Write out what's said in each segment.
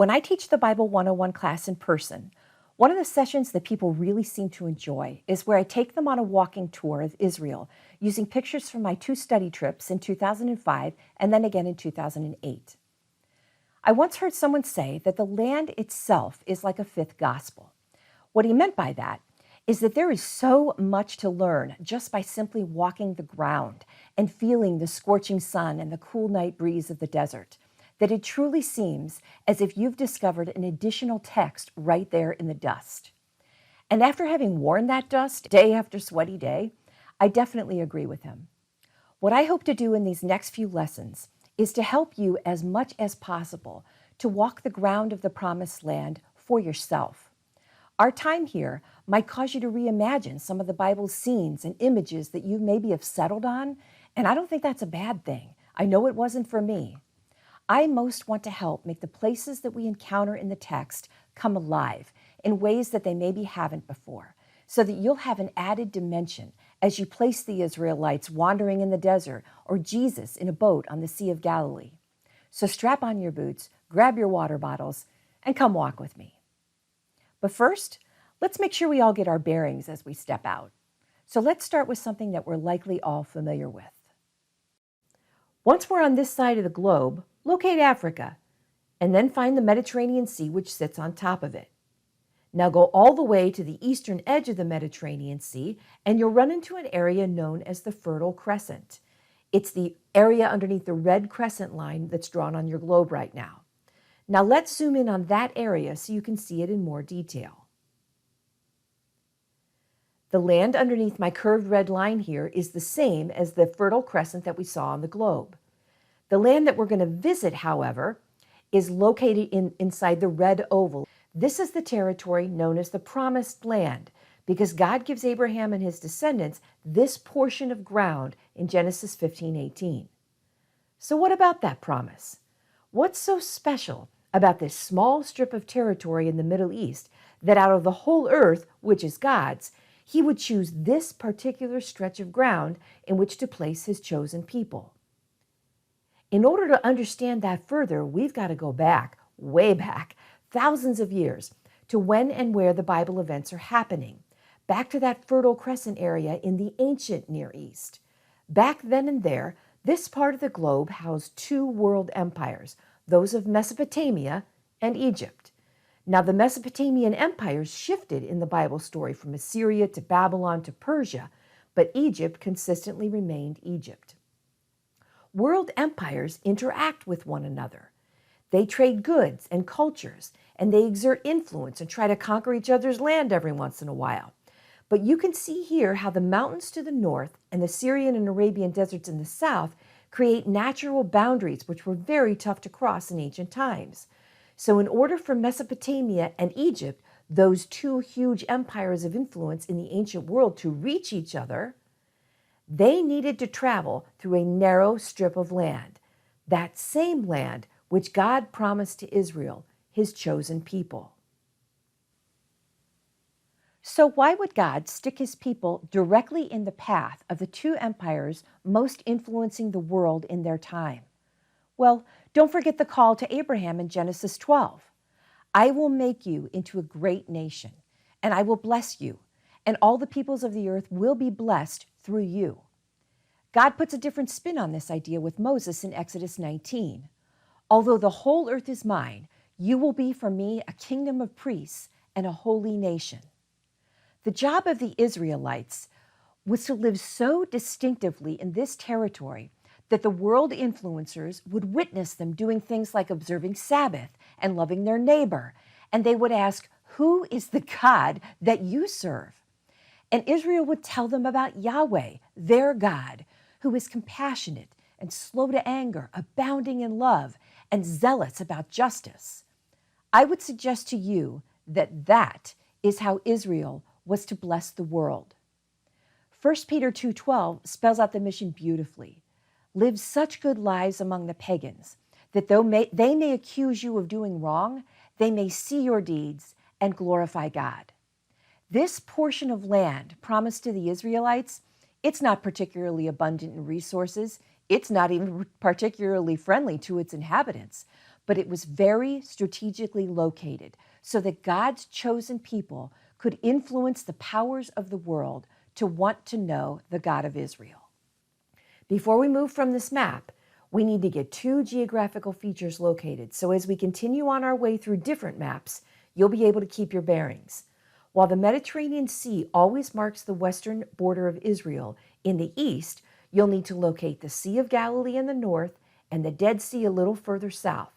When I teach the Bible 101 class in person, one of the sessions that people really seem to enjoy is where I take them on a walking tour of Israel using pictures from my 2 study trips in 2005 and then again in 2008. I once heard someone say that the land itself is like a fifth gospel. What he meant by that is that there is so much to learn just by simply walking the ground and feeling the scorching sun and the cool night breeze of the desert, that it truly seems as if you've discovered an additional text right there in the dust. And after having worn that dust day after sweaty day, I definitely agree with him. What I hope to do in these next few lessons is to help you as much as possible to walk the ground of the promised land for yourself. Our time here might cause you to reimagine some of the Bible's scenes and images that you maybe have settled on, and I don't think that's a bad thing. I know it wasn't for me. I most want to help make the places that we encounter in the text come alive in ways that they maybe haven't before, so that you'll have an added dimension as you place the Israelites wandering in the desert or Jesus in a boat on the Sea of Galilee. So strap on your boots, grab your water bottles, and come walk with me. But first, let's make sure we all get our bearings as we step out. So let's start with something that we're likely all familiar with. Once we're on this side of the globe, locate Africa, and then find the Mediterranean Sea, which sits on top of it. Now go all the way to the eastern edge of the Mediterranean Sea, and you'll run into an area known as the Fertile Crescent. It's the area underneath the red crescent line that's drawn on your globe right now. Now let's zoom in on that area so you can see it in more detail. The land underneath my curved red line here is the same as the Fertile Crescent that we saw on the globe. The land that we're going to visit, however, is located inside the red oval. This is the territory known as the Promised Land, because God gives Abraham and his descendants this portion of ground in Genesis 15:18. So what about that promise? What's so special about this small strip of territory in the Middle East that out of the whole earth, which is God's, he would choose this particular stretch of ground in which to place his chosen people? In order to understand that further, we've got to go back, way back, thousands of years, to when and where the Bible events are happening, back to that Fertile Crescent area in the ancient Near East. Back then and there, this part of the globe housed 2 world empires, those of Mesopotamia and Egypt. Now, the Mesopotamian empires shifted in the Bible story from Assyria to Babylon to Persia, but Egypt consistently remained Egypt. World empires interact with one another. They trade goods and cultures, and they exert influence and try to conquer each other's land every once in a while. But you can see here how the mountains to the north and the Syrian and Arabian deserts in the south create natural boundaries which were very tough to cross in ancient times. So in order for Mesopotamia and Egypt, those 2 huge empires of influence in the ancient world, to reach each other, they needed to travel through a narrow strip of land, that same land which God promised to Israel, his chosen people. So why would God stick his people directly in the path of the 2 empires most influencing the world in their time? Well, don't forget the call to Abraham in Genesis 12. I will make you into a great nation, and I will bless you, and all the peoples of the earth will be blessed through you. God puts a different spin on this idea with Moses in Exodus 19. Although the whole earth is mine, you will be for me a kingdom of priests and a holy nation. The job of the Israelites was to live so distinctively in this territory that the world influencers would witness them doing things like observing Sabbath and loving their neighbor, and they would ask, "Who is the God that you serve?" And Israel would tell them about Yahweh, their God, who is compassionate and slow to anger, abounding in love, and zealous about justice. I would suggest to you that that is how Israel was to bless the world. 1 Peter 2:12 spells out the mission beautifully. Live such good lives among the pagans that though they may accuse you of doing wrong, they may see your deeds and glorify God. This portion of land promised to the Israelites, it's not particularly abundant in resources. It's not even particularly friendly to its inhabitants. but it was very strategically located so that God's chosen people could influence the powers of the world to want to know the God of Israel. Before we move from this map, we need to get 2 geographical features located, so as we continue on our way through different maps, you'll be able to keep your bearings. While the Mediterranean Sea always marks the western border of Israel, in the east, you'll need to locate the Sea of Galilee in the north and the Dead Sea a little further south.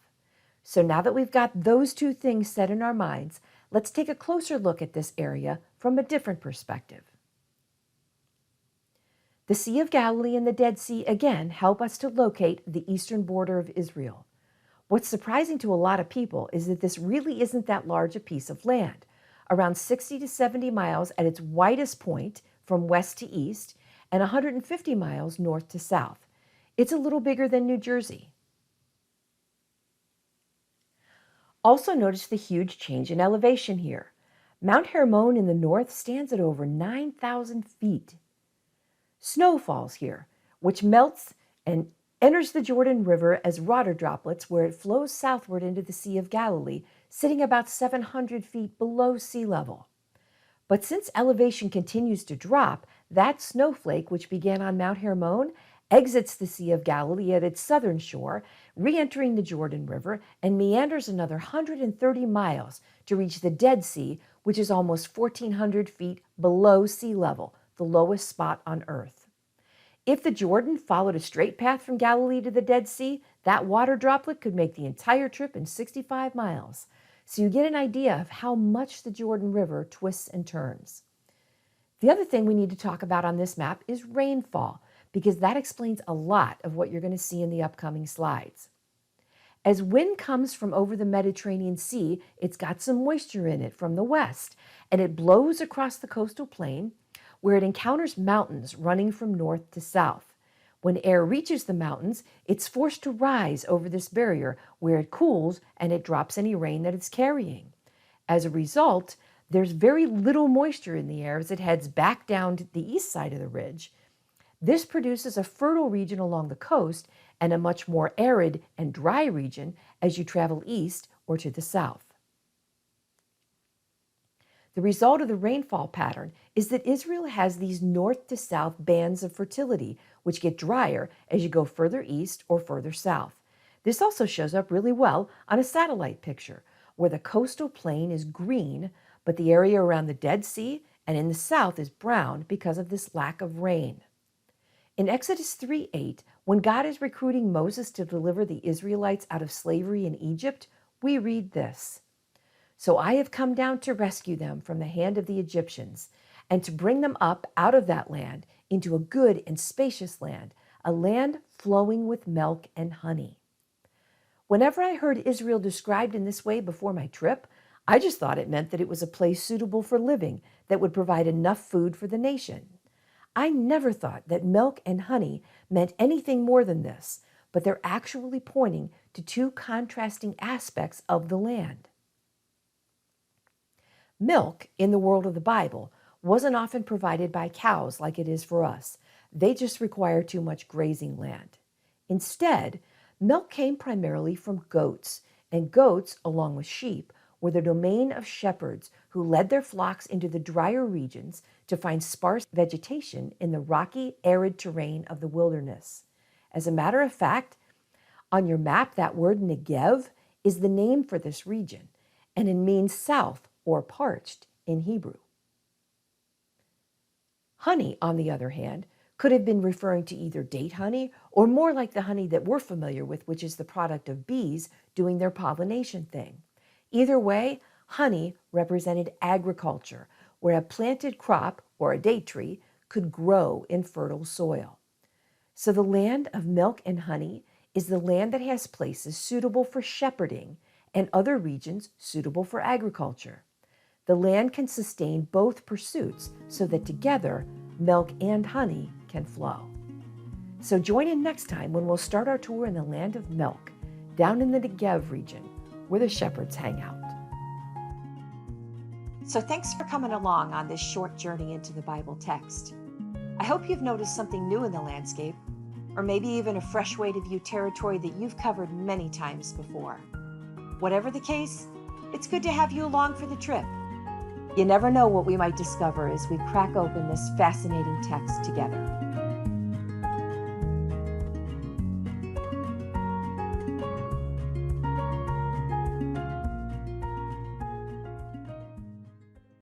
So now that we've got those 2 things set in our minds, let's take a closer look at this area from a different perspective. The Sea of Galilee and the Dead Sea again help us to locate the eastern border of Israel. What's surprising to a lot of people is that this really isn't that large a piece of land, around 60 to 70 miles at its widest point from west to east and 150 miles north to south. It's a little bigger than New Jersey. Also notice the huge change in elevation here. Mount Hermon in the north stands at over 9,000 feet. Snow falls here, which melts and enters the Jordan River as water droplets where it flows southward into the Sea of Galilee, sitting about 700 feet below sea level. But since elevation continues to drop, that snowflake, which began on Mount Hermon, exits the Sea of Galilee at its southern shore, re-entering the Jordan River, and meanders another 130 miles to reach the Dead Sea, which is almost 1,400 feet below sea level, the lowest spot on Earth. If the Jordan followed a straight path from Galilee to the Dead Sea, that water droplet could make the entire trip in 65 miles. So you get an idea of how much the Jordan River twists and turns. The other thing we need to talk about on this map is rainfall, because that explains a lot of what you're going to see in the upcoming slides. As wind comes from over the Mediterranean Sea, it's got some moisture in it from the west, and it blows across the coastal plain, where it encounters mountains running from north to south. When air reaches the mountains, it's forced to rise over this barrier where it cools and it drops any rain that it's carrying. As a result, there's very little moisture in the air as it heads back down to the east side of the ridge. This produces a fertile region along the coast and a much more arid and dry region as you travel east or to the south. The result of the rainfall pattern is that Israel has these north to south bands of fertility, which get drier as you go further east or further south. This also shows up really well on a satellite picture, where the coastal plain is green, but the area around the Dead Sea and in the south is brown because of this lack of rain. In Exodus 3:8, when God is recruiting Moses to deliver the Israelites out of slavery in Egypt, we read this: "So I have come down to rescue them from the hand of the Egyptians, and to bring them up out of that land into a good and spacious land, a land flowing with milk and honey." Whenever I heard Israel described in this way before my trip, I just thought it meant that it was a place suitable for living that would provide enough food for the nation. I never thought that milk and honey meant anything more than this, but they're actually pointing to 2 contrasting aspects of the land. Milk, in the world of the Bible, wasn't often provided by cows like it is for us. They just require too much grazing land. Instead, milk came primarily from goats, and goats, along with sheep, were the domain of shepherds who led their flocks into the drier regions to find sparse vegetation in the rocky, arid terrain of the wilderness. As a matter of fact, on your map, that word Negev is the name for this region, and it means south or parched in Hebrew. Honey, on the other hand, could have been referring to either date honey or more like the honey that we're familiar with, which is the product of bees doing their pollination thing. Either way, honey represented agriculture, where a planted crop or a date tree could grow in fertile soil. So the land of milk and honey is the land that has places suitable for shepherding and other regions suitable for agriculture. The land can sustain both pursuits so that together, milk and honey can flow. So join in next time when we'll start our tour in the land of milk, down in the Negev region, where the shepherds hang out. So thanks for coming along on this short journey into the Bible text. I hope you've noticed something new in the landscape. or maybe even a fresh way to view territory that you've covered many times before. Whatever the case, it's good to have you along for the trip. You never know what we might discover as we crack open this fascinating text together.